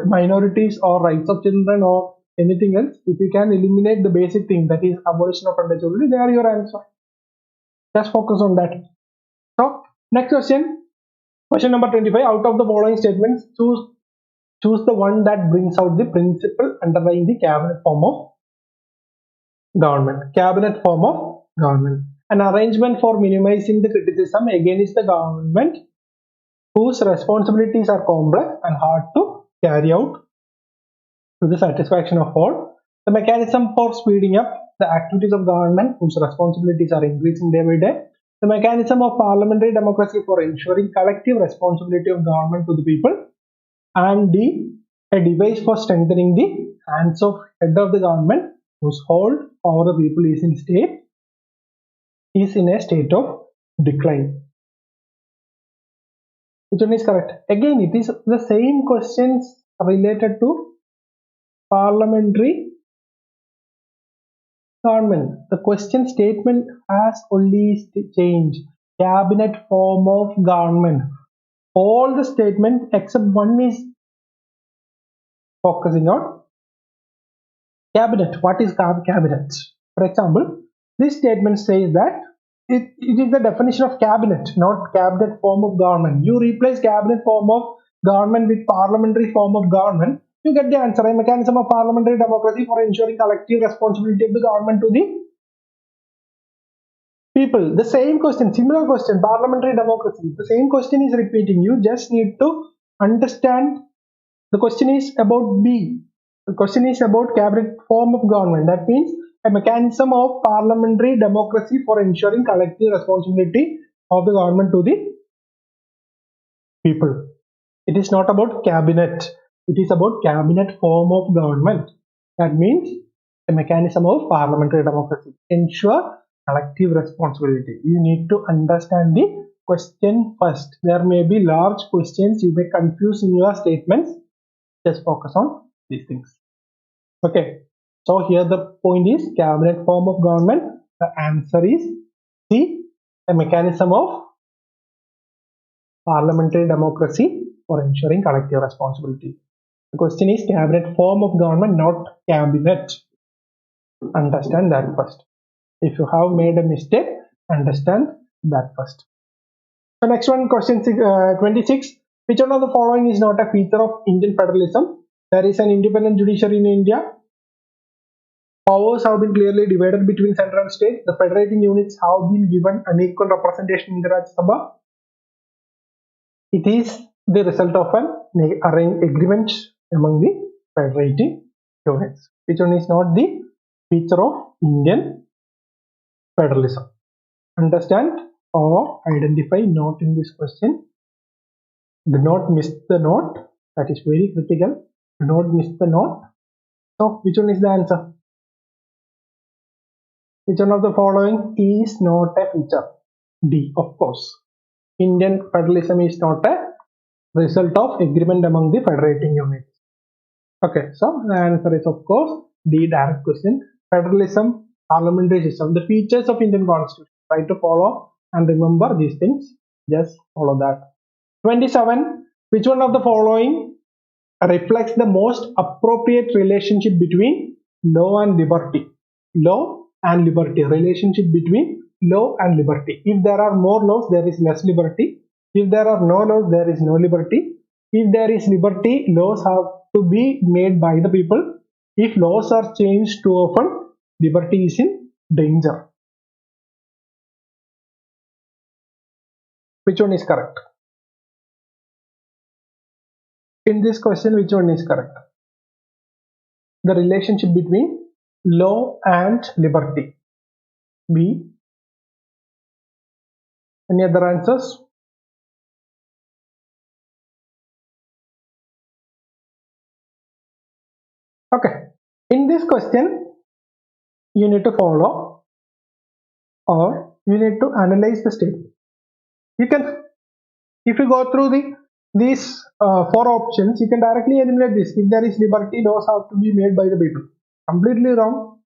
minorities or rights of children or anything else. If you can eliminate the basic thing, that is abolition of untouchability, they are your answer. Just focus on that. So next question, question number 25. Out of the following statements, choose the one that brings out the principle underlying the cabinet form of government. Cabinet form of government. An arrangement for minimizing the criticism against the government whose responsibilities are complex and hard to carry out to the satisfaction of all. The mechanism for speeding up the activities of government whose responsibilities are increasing day by day. The mechanism of parliamentary democracy for ensuring collective responsibility of government to the people. And D, a device for strengthening the hands of head of the government whose hold over the people is in a state of decline. Which one is correct? Again, it is the same questions related to parliamentary government. The question statement has only changed. Cabinet form of government. All the statements except one is focusing on cabinet. What is cabinet? For example, this statement says that it is the definition of cabinet, not cabinet form of government. You replace cabinet form of government with parliamentary form of government, you get the answer. A mechanism of parliamentary democracy for ensuring collective responsibility of the government to the people. The same question, similar question, parliamentary democracy. The same question is repeating. You just need to understand. The question is about B. The question is about cabinet form of government. That means a mechanism of parliamentary democracy for ensuring collective responsibility of the government to the people. It is not about cabinet. It is about cabinet form of government. That means a mechanism of parliamentary democracy. Ensure collective responsibility. You need to understand the question first. There may be large questions. You may confuse in your statements. Just focus on these things. Okay. So here the point is cabinet form of government. The answer is C, a mechanism of parliamentary democracy for ensuring collective responsibility. The question is cabinet form of government, not cabinet. Understand that first. If you have made a mistake, understand that first. So next one, question 26. Which one of the following is not a feature of Indian federalism? There is an independent judiciary in India. Powers have been clearly divided between central and state. The federating units have been given unequal representation in the Rajya Sabha. It is the result of an agreement among the federating units. Which one is not the feature of Indian federalism? Understand or identify note in this question. Do not miss the note. That is very critical. Do not miss the note. So, which one is the answer? Which one of the following is not a feature? D, of course. Indian federalism is not a result of agreement among the federating units. Okay, so the answer is of course D, direct question. Federalism, parliamentary system, the features of Indian constitution. Try to follow and remember these things. Just follow that. 27. Which one of the following reflects the most appropriate relationship between law and liberty? Law and liberty. Relationship between law and liberty. If there are more laws, there is less liberty. If there are no laws, there is no liberty. If there is liberty, laws have to be made by the people. If laws are changed too often, liberty is in danger. Which one is correct? In this question, which one is correct? The relationship between law and liberty. B. Any other answers? Okay. In this question, you need to follow or you need to analyze the statement. You can, if you go through these 4 options, you can directly eliminate this. If there is liberty, laws have to be made by the people. Completely wrong.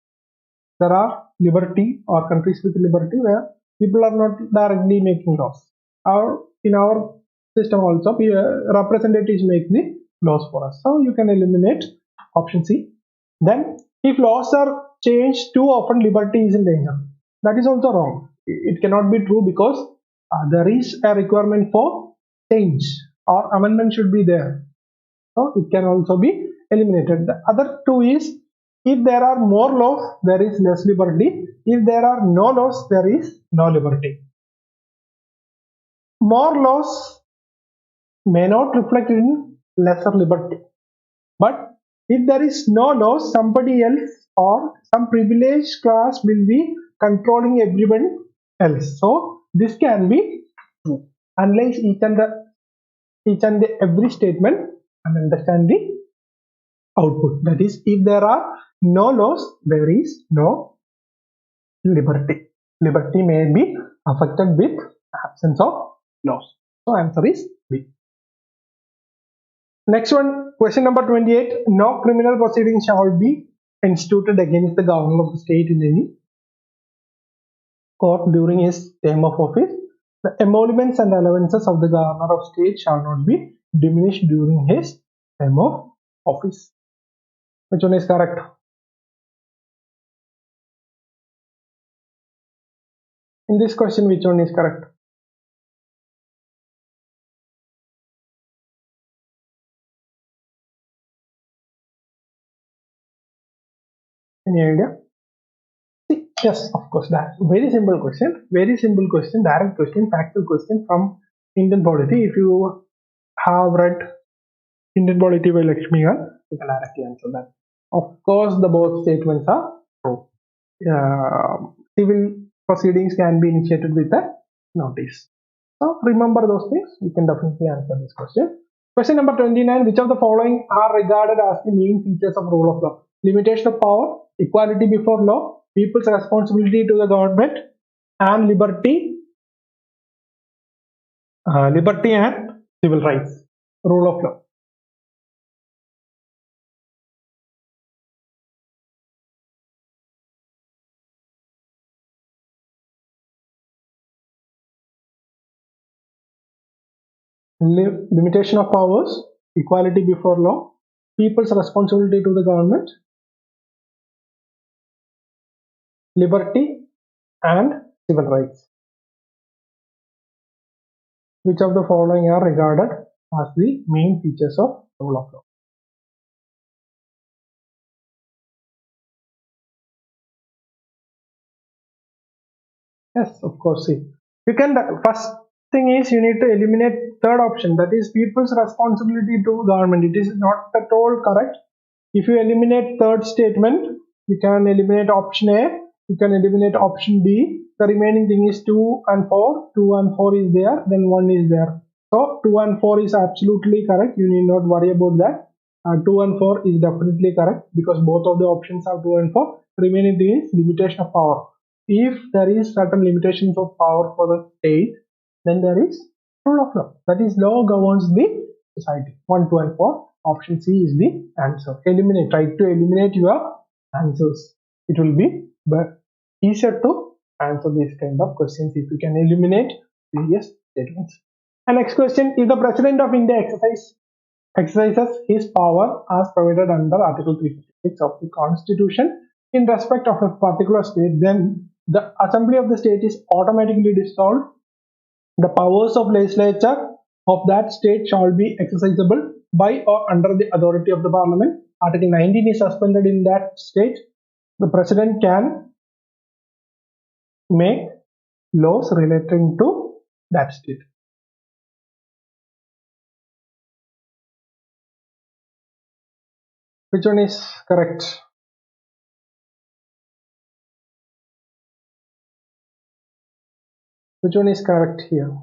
There are liberty or countries with liberty where people are not directly making laws. Or in our system also, representatives make the laws for us. So you can eliminate option C. Then, if laws are changed too often, liberty is in danger. That is also wrong. It cannot be true because there is a requirement for change or amendment should be there. So it can also be eliminated. The other 2 is, if there are more laws, there is less liberty. If there are no laws, there is no liberty. More laws may not reflect in lesser liberty. But if there is no laws, somebody else or some privileged class will be controlling everyone else. So this can be true. Analyze each and every statement and understand the output. That is, if there are no laws, there is no liberty. Liberty may be affected with absence of laws. So answer is B. Next one, question number 28. No criminal proceedings shall be instituted against the governor of the state in any court during his term of office. The emoluments and allowances of the governor of state shall not be diminished during his term of office. Which one is correct? In this question, which one is correct? Any idea? See, yes, of course, that very simple question, direct question, factual question from Indian Polity. If you have read Indian Polity by Lakshmikanth, you can directly answer that. Of course, the both statements are true. Civil proceedings can be initiated with a notice. So remember those things. You can definitely answer this question. Question number 29. Which of the following are regarded as the main features of rule of law? Limitation of power, equality before law, people's responsibility to the government, and liberty and civil rights. Rule of law. limitation of powers, equality before law, people's responsibility to the government, liberty, and civil rights. Which of the following are regarded as the main features of rule of law? Yes, of course. See, you can. First thing is you need to eliminate third option, that is people's responsibility to government. It is not at all correct. If you eliminate third statement, you can eliminate option A, you can eliminate option B. The remaining thing is 2 and 4. 2 and 4 is there, then 1 is there. So 2 and 4 is absolutely correct. You need not worry about that. 2 and 4 is definitely correct because both of the options are 2 and 4. Remaining thing is limitation of power. If there is certain limitations of power for the state, then there is rule of law. That is, law governs the society. 1, 2 and 4. Option C is the answer. Eliminate. Try to eliminate your answers. It will be easier to answer these kind of questions if you can eliminate previous statements. And next question: is the President of India exercises his power as provided under Article 356 of the Constitution in respect of a particular state, then the Assembly of the state is automatically dissolved. The powers of legislature of that state shall be exercisable by or under the authority of the Parliament. Article 19 is suspended in that state. The President can make laws relating to that state. Which one is correct? Which one is correct here?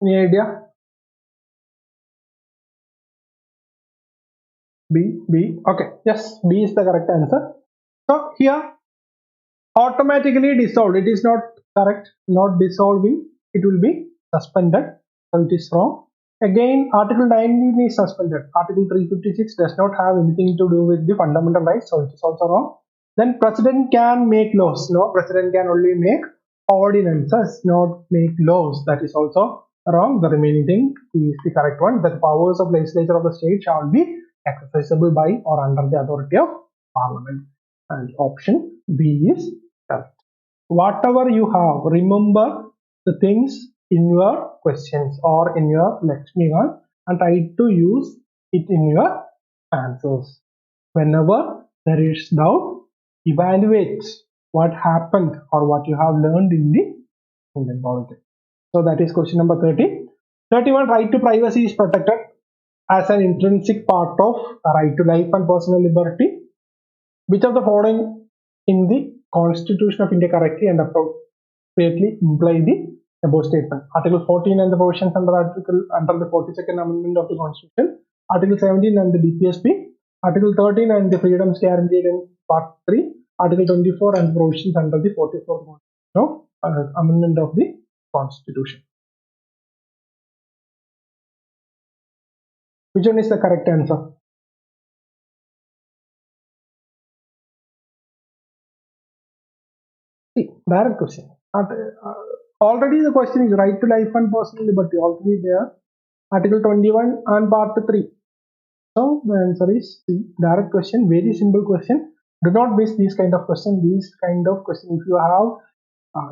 Any idea? B. Okay. Yes, B is the correct answer. So here, automatically dissolved. It is not correct. Not dissolving. It will be suspended. So it is wrong. Again, Article 19 is suspended. Article 356 does not have anything to do with the fundamental rights. So it is also wrong. Then President can make laws. No, President can only make ordinances, not make laws. That is also wrong. The remaining thing is the correct one. The powers of legislature of the state shall be exercisable by or under the authority of Parliament. And option B is correct. Whatever you have, remember the things in your questions or in your Lakshmigan and try to use it in your answers. Whenever there is doubt, evaluate what happened or what you have learned in the Indian polity. So that is question number 30. 31. Right to privacy is protected as an intrinsic part of right to life and personal liberty. Which of the following in the Constitution of India correctly and appropriately imply the above statement? Article 14 and the provisions under the 42nd Amendment of the Constitution. Article 17 and the DPSP. Article 13 and the freedoms guaranteed in Part 3. Article 24 and provisions under the 44th Amendment of the Constitution. Which one is the correct answer? See, direct question. Already the question is right to life and personal liberty. Already there. Article 21 and Part 3. So the answer is C. Direct question. Very simple question. Do not miss these kind of question. These kind of question.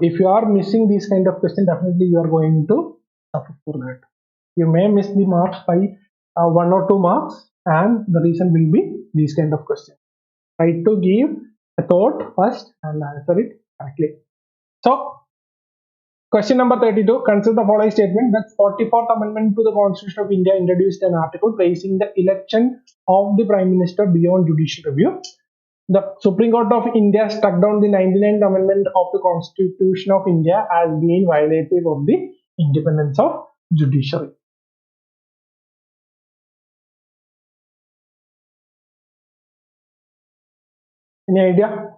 If you are missing these kind of question, definitely you are going to suffer for that. You may miss the marks by 1 or 2 marks, and the reason will be these kind of questions. Try to give a thought first and answer it correctly. So, question number 32. Consider the following statement. The 44th Amendment to the Constitution of India introduced an article placing the election of the Prime Minister beyond judicial review. The Supreme Court of India struck down the 99th Amendment of the Constitution of India as being violative of the independence of judiciary. Any idea?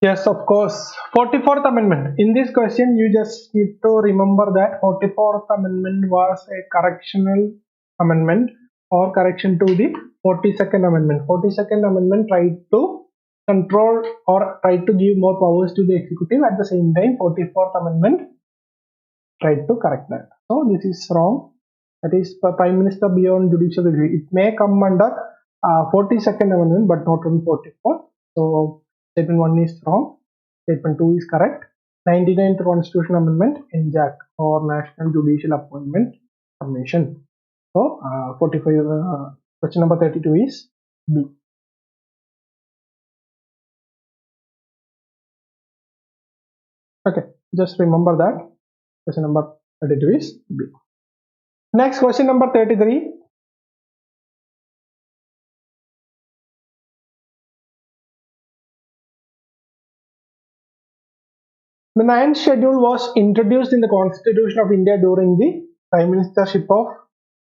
Yes, of course. 44th Amendment. In this question, you just need to remember that 44th Amendment was a correctional amendment or correction to the 42nd Amendment. 42nd Amendment tried to control or tried to give more powers to the executive. At the same time, 44th Amendment tried to correct that. So this is wrong. That is Prime Minister beyond judicial review. It may come under 42nd Amendment, but not on 44th. So statement 1 is wrong. Statement 2 is correct. 99th Constitutional Amendment, NJAC, or National Judicial Appointment Commission. So 45. Question number 32 is B. Okay, just remember that. Question number 32 is B. Next, question number 33. The ninth schedule was introduced in the Constitution of India during the Prime Ministership of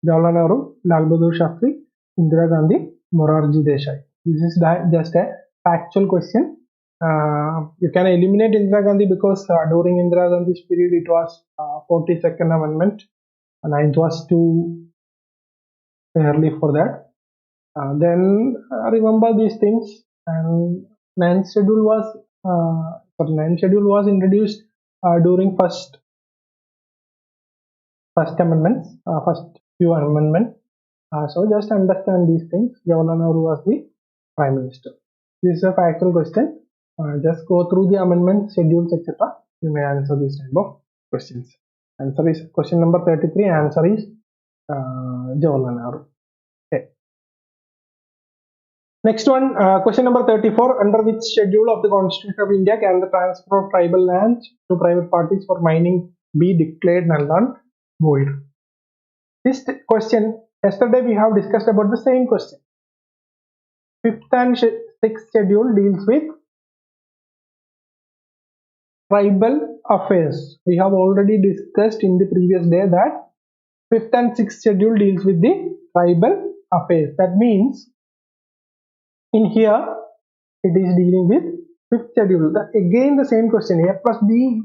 Jawaharlal Nehru, Lal Bahadur Shastri, Indira Gandhi, Morarji Desai. This is just a factual question. You can eliminate Indira Gandhi because during Indira Gandhi's period it was 42nd Amendment, and ninth was too early for that. Then remember these things, and ninth schedule was introduced during first amendments, first few amendments. So just understand these things. Jawaharlal Nehru was the Prime Minister. This is a factual question. Just go through the amendments, schedules, etc. You may answer this type of questions. Answer is question number 33. Answer is Jawaharlal Nehru. Okay. Next one, question number 34. Under which schedule of the Constitution of India can the transfer of tribal lands to private parties for mining be declared null and void? This question, yesterday we have discussed about the same question. 5th and 6th schedule deals with tribal affairs. We have already discussed in the previous day that 5th and 6th schedule deals with the tribal affairs. That means in here it is dealing with 5th schedule. Again the same question, A plus B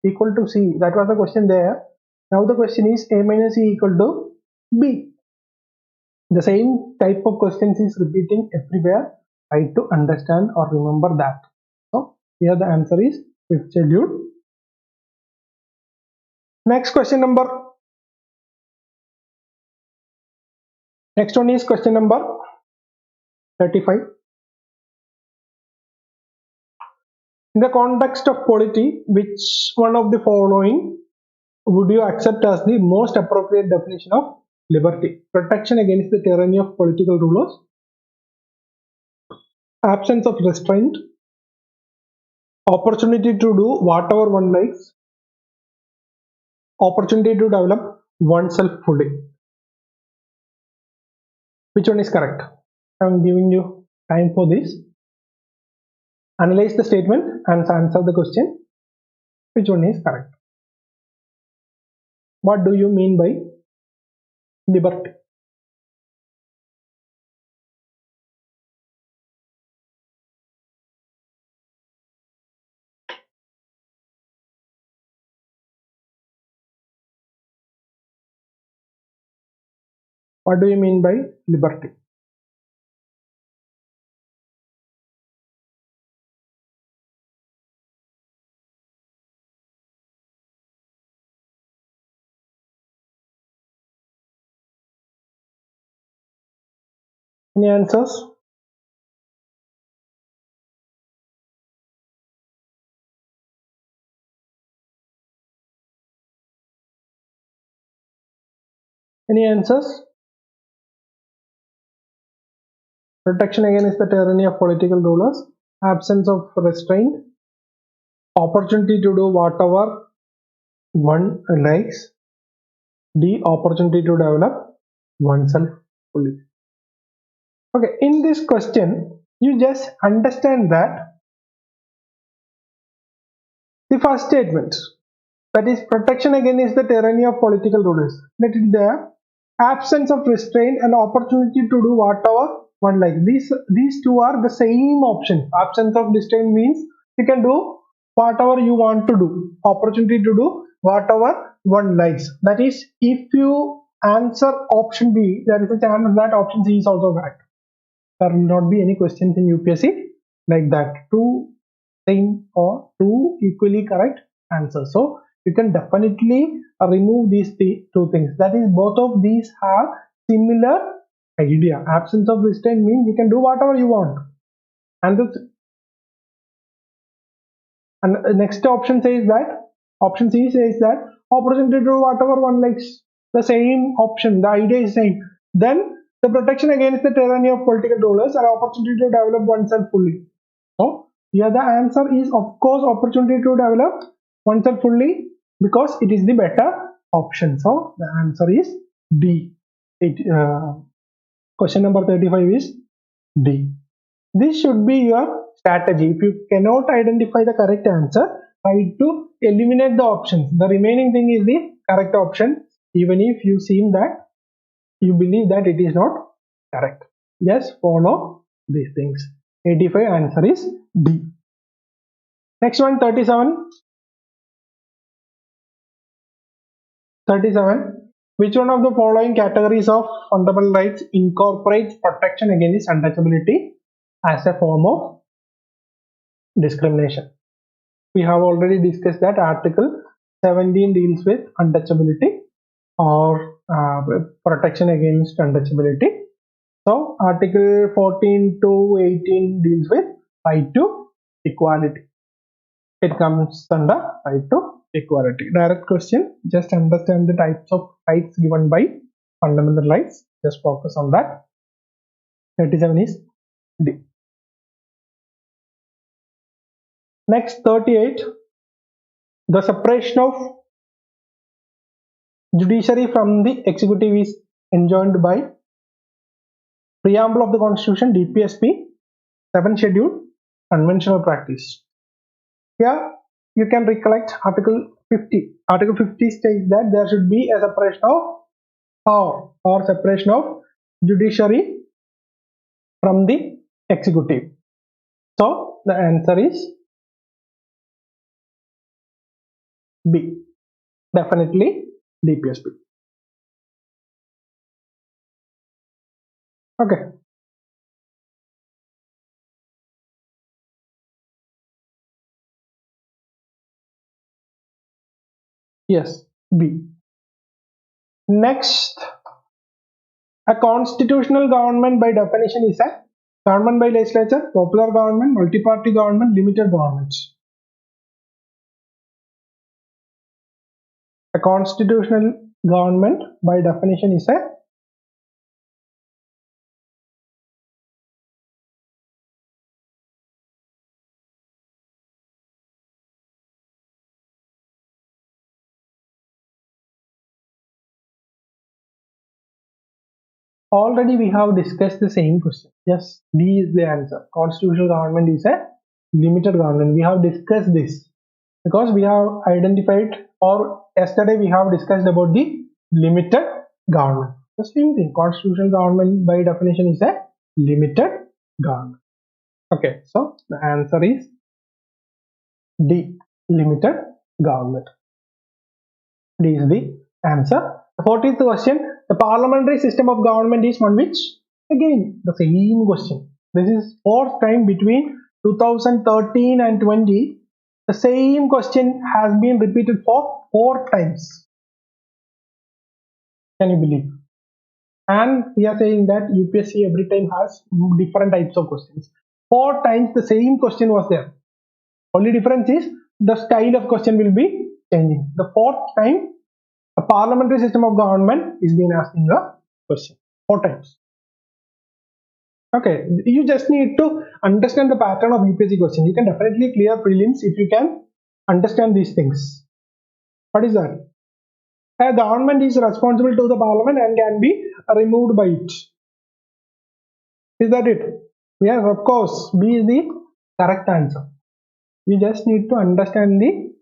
equal to C. That was the question there. Now the question is A minus C equal to B. The same type of questions is repeating everywhere. Try to understand or remember that. So here the answer is 5th schedule. Next question number. Next one is question number 35. In the context of polity, which one of the following would you accept as the most appropriate definition of liberty? Protection against the tyranny of political rulers, absence of restraint, opportunity to do whatever one likes, opportunity to develop oneself fully. Which one is correct? I am giving you time for this. Analyze the statement and answer the question. Which one is correct? What do you mean by liberty? What do you mean by liberty? Any answers? Any answers? Protection against the tyranny of political rulers, absence of restraint, opportunity to do whatever one likes, the opportunity to develop oneself fully. Okay, in this question, you just understand that the first statement, that is protection against the tyranny of political rulers, let it there, absence of restraint and opportunity to do whatever one likes. These two are the same option. Absence of restraint means you can do whatever you want to do, opportunity to do whatever one likes. That is, if you answer option B, there is a chance that option C is also correct. There will not be any questions in UPSC like that. Two same or two equally correct answers. So you can definitely remove these two things. That is, both of these have similar idea. Absence of restraint means you can do whatever you want. And the next option says that, option C says that opportunity to do whatever one likes. The same option, the idea is same. Then the protection against the tyranny of political rulers and opportunity to develop oneself fully. So here the answer is of course opportunity to develop oneself fully, because it is the better option. So the answer is D. Question number 35 is D. This should be your strategy. If you cannot identify the correct answer, try to eliminate the options. The remaining thing is the correct option, even if you seem that you believe that it is not correct. Just follow these things. 85 answer is D. Next one, 37. 37. Which one of the following categories of fundamental rights incorporates protection against untouchability as a form of discrimination? We have already discussed that Article 17 deals with untouchability or protection against untouchability. So Article 14 to 18 deals with right to equality. It comes under right to equality. Direct question. Just understand the types of rights given by fundamental rights. Just focus on that. 37 is D. Next, 38. The separation of judiciary from the executive is enjoined by Preamble of the Constitution, DPSP, 7th Schedule, Conventional Practice. Here you can recollect Article 50. Article 50 states that there should be a separation of power or separation of judiciary from the executive. So the answer is B. Definitely DPSP. Okay. Yes, B. Next, a constitutional government by definition is a government by legislature, popular government, multi-party government, limited government. A constitutional government by definition is a already we have discussed the same question. Yes, D is the answer. Constitutional government is a limited government. We have discussed this because we have identified, or yesterday we have discussed about the limited government. The same thing. Constitutional government by definition is a limited government. Okay, so the answer is D, limited government. D is the answer. The 40th question. The parliamentary system of government is one which, again, the same question. This is fourth time between 2013 and 20. The same question has been repeated for 4 times. Can you believe? And we are saying that UPSC every time has different types of questions. 4 times the same question was there. Only difference is the style of question will be changing. The 4th time, a parliamentary system of government is being asked in the question 4 times. Okay, you just need to understand the pattern of UPSC question. You can definitely clear prelims if you can understand these things. What is that? A government is responsible to the parliament and can be removed by it. Is that it? Yes, of course. B is the correct answer. We just need to understand the